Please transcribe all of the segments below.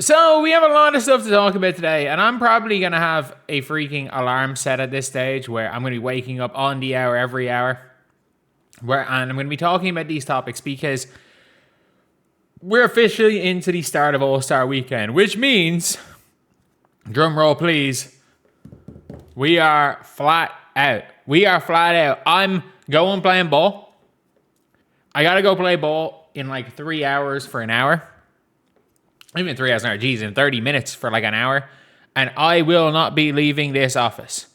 So we have a lot of stuff to talk about today, and I'm probably going to have a freaking alarm set at this stage where I'm going to be waking up on the hour every hour. And I'm going to be talking about these topics because we're officially into the start of All-Star Weekend, which means, drum roll please, we are flat out. I'm going playing ball. I got to go play ball in like 3 hours for an hour. Even 3 hours an hour, geez, in 30 minutes for like an hour. And I will not be leaving this office.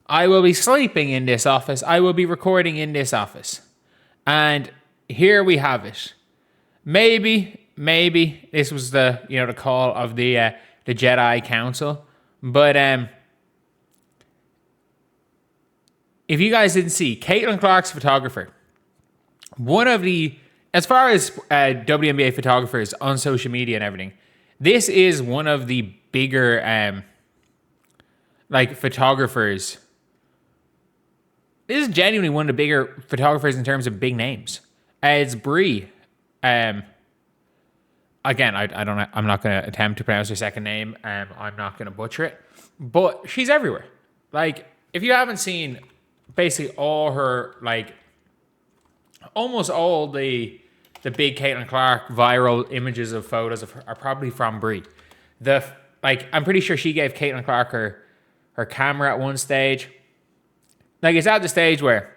I will be sleeping in this office. I will be recording in this office. And here we have it. Maybe this was the call of the Jedi Council. But if you guys didn't see, Caitlin Clark's photographer, one of the, as far as WNBA photographers on social media and everything, this is one of the bigger photographers. This is genuinely one of the bigger photographers in terms of big names. It's Bree. Again, I don't know. I'm not going to attempt to pronounce her second name. I'm not going to butcher it. But she's everywhere. Like, if you haven't seen basically all her, almost all the big Caitlin Clark viral images of photos of her are probably from Bree. I'm pretty sure she gave Caitlin Clark her camera at one stage. Like, it's at the stage where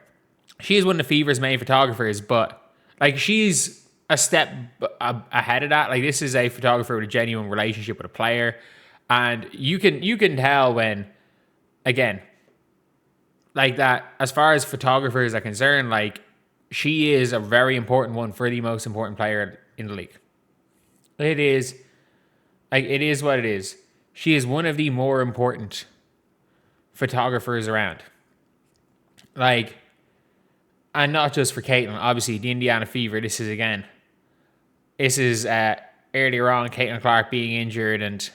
she's one of the Fever's main photographers, but she's a step ahead of that. Like, this is a photographer with a genuine relationship with a player, and you can tell when, again, that as far as photographers are concerned, she is a very important one for the most important player in the league. It is what it is. She is one of the more important photographers around. And not just for Caitlin. Obviously, the Indiana Fever, this is earlier on, Caitlin Clark being injured, and,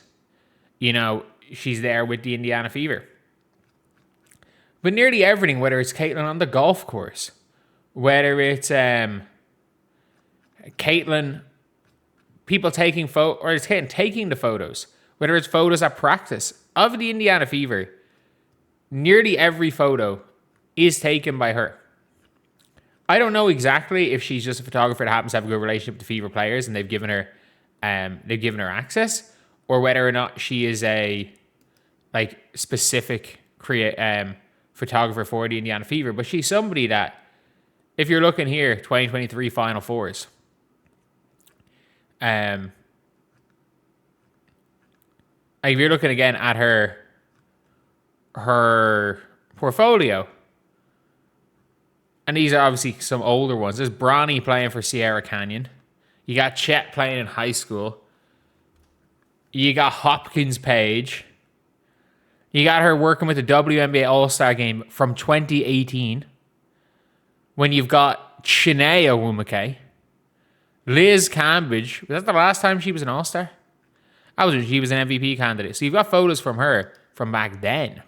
she's there with the Indiana Fever. But nearly everything, whether it's Caitlin on the golf course, whether it's Caitlin, people taking or it's Caitlin taking the photos, whether it's photos at practice of the Indiana Fever, nearly every photo is taken by her. I don't know exactly if she's just a photographer that happens to have a good relationship with the Fever players and they've given her access, or whether or not she is a specific photographer for the Indiana Fever. But she's somebody that, if you're looking here, 2023 Final Fours, if you're looking again at her portfolio, and these are obviously some older ones. There's Breanna playing for Sierra Canyon. You got Chet playing in high school. You got Hopkins Paige. You got her working with the WNBA All-Star Game from 2018. When you've got Shanae Owumake, Liz Cambridge. Was that the last time she was an All-Star? She was an MVP candidate. So you've got photos from her from back then.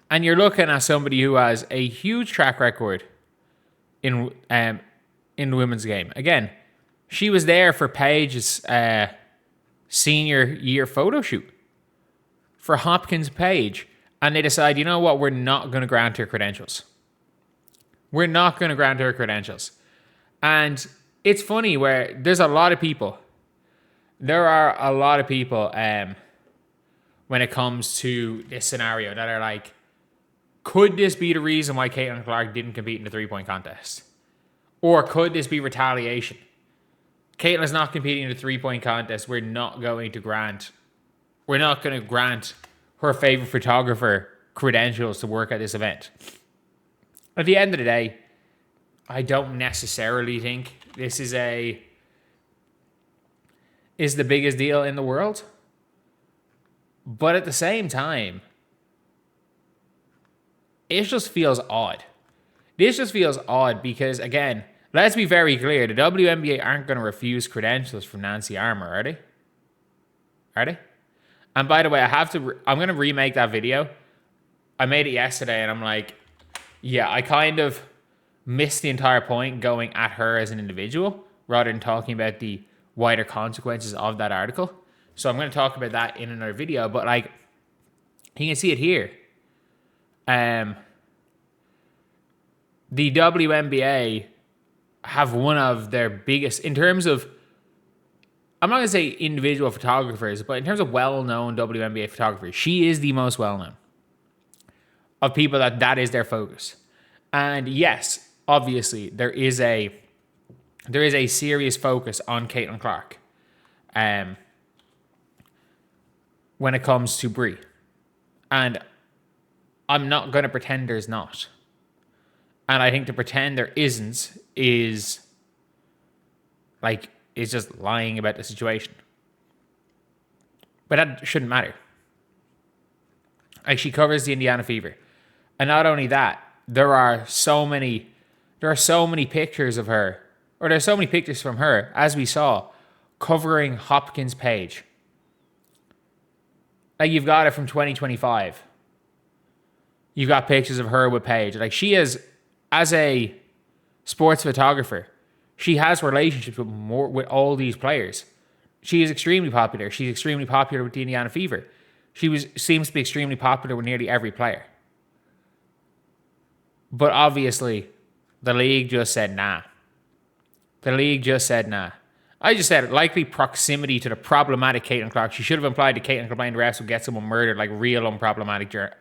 And you're looking at somebody who has a huge track record in the women's game. Again, she was there for Paige's senior year photo shoot for Hopkins Paige. And they decide, you know what, we're not going to grant her credentials. We're not going to grant her credentials. And it's funny where there's a lot of people. There are a lot of people when it comes to this scenario that are like, could this be the reason why Caitlin Clark didn't compete in the three-point contest? Or could this be retaliation? Caitlin's not competing in the three-point contest. We're not going to grant her favorite photographer credentials to work at this event. At the end of the day, I don't necessarily think this is the biggest deal in the world. But at the same time, it just feels odd. This just feels odd because, again, let's be very clear. The WNBA aren't going to refuse credentials from Nancy Armour, are they? Are they? And by the way, I'm going to remake that video. I made it yesterday and I'm like, yeah, I kind of missed the entire point going at her as an individual rather than talking about the wider consequences of that article. So I'm going to talk about that in another video, but like, you can see it here. The WNBA have one of their biggest, in terms of, I'm not going to say individual photographers, but in terms of well-known WNBA photographers, she is the most well-known of people that is their focus. And yes, obviously, there is a serious focus on Caitlin Clark when it comes to Brie. And I'm not going to pretend there's not. And I think to pretend there isn't is just lying about the situation. But that shouldn't matter. Like, she covers the Indiana Fever. And not only that, there are so many pictures of her, or there's so many pictures from her, as we saw, covering Hopkins Paige. Like, you've got it from 2025. You've got pictures of her with Paige. Like, she is, as a sports photographer, she has relationships with all these players. She is extremely popular. She's extremely popular with the Indiana Fever. Seems to be extremely popular with nearly every player. But obviously, the league just said nah. The league just said nah. I just said likely proximity to the problematic Caitlin Clark. She should have implied that Caitlin complained refs would get someone murdered, like real unproblematic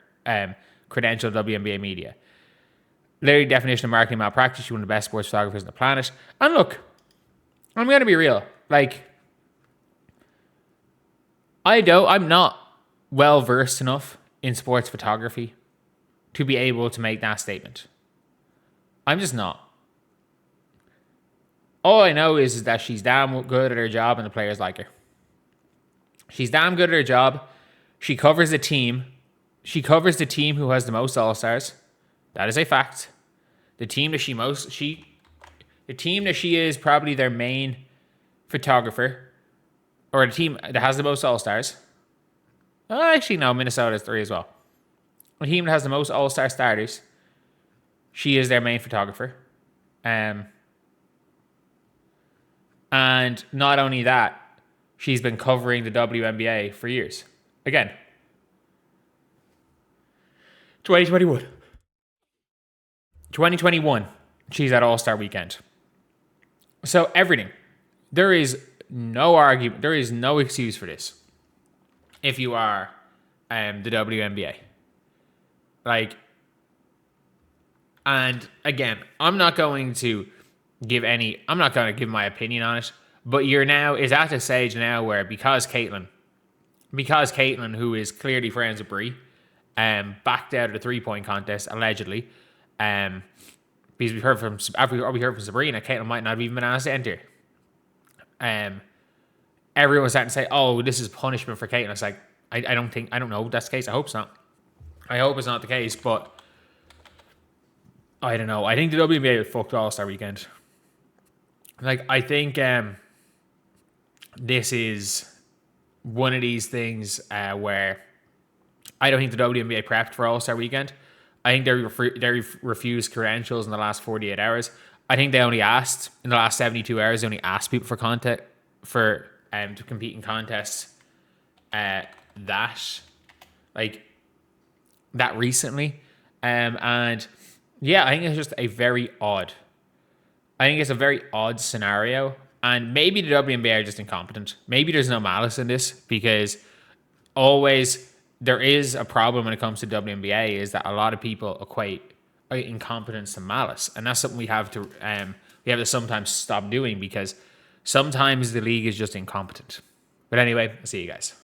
credential WNBA media. Literally definition of marketing malpractice. She's one of the best sports photographers on the planet. And look, I'm going to be real. Like, I'm not well versed enough in sports photography to be able to make that statement. I'm just not. All I know is that she's damn good at her job and the players like her. She's damn good at her job. She covers the team. She covers the team who has the most All-Stars. That is a fact. The team that she is probably their main photographer, or the team that has the most All-Stars. Actually, no, Minnesota's 3 as well. The team that has the most All-Star starters, she is their main photographer. And not only that, she's been covering the WNBA for years. Again, 2021, she's at All-Star Weekend. So everything. There is no argument. There is no excuse for this. If you are the WNBA. Like, and again, I'm not going to give my opinion on it, but is at the stage now where because Caitlin, who is clearly friends with Brie, backed out of the 3-point contest, allegedly, because we heard from Breanna, Caitlin might not have even been asked to enter. Everyone's starting to say, oh, this is punishment for Caitlin. It's like, I don't know if that's the case. I hope it's not. I hope it's not the case, but I don't know. I think the WNBA fucked All-Star Weekend. Like, I think this is one of these things where I don't think the WNBA prepped for All-Star Weekend. I think they refused credentials in the last 48 hours. I think they only asked, in the last 72 hours, they only asked people to compete in contests that recently. And yeah, I think it's just a very odd scenario. And maybe the WNBA are just incompetent. Maybe there's no malice in this, because always there is a problem when it comes to WNBA is that a lot of people equate incompetence to malice. And that's something we have to sometimes stop doing, because sometimes the league is just incompetent. But anyway, I'll see you guys.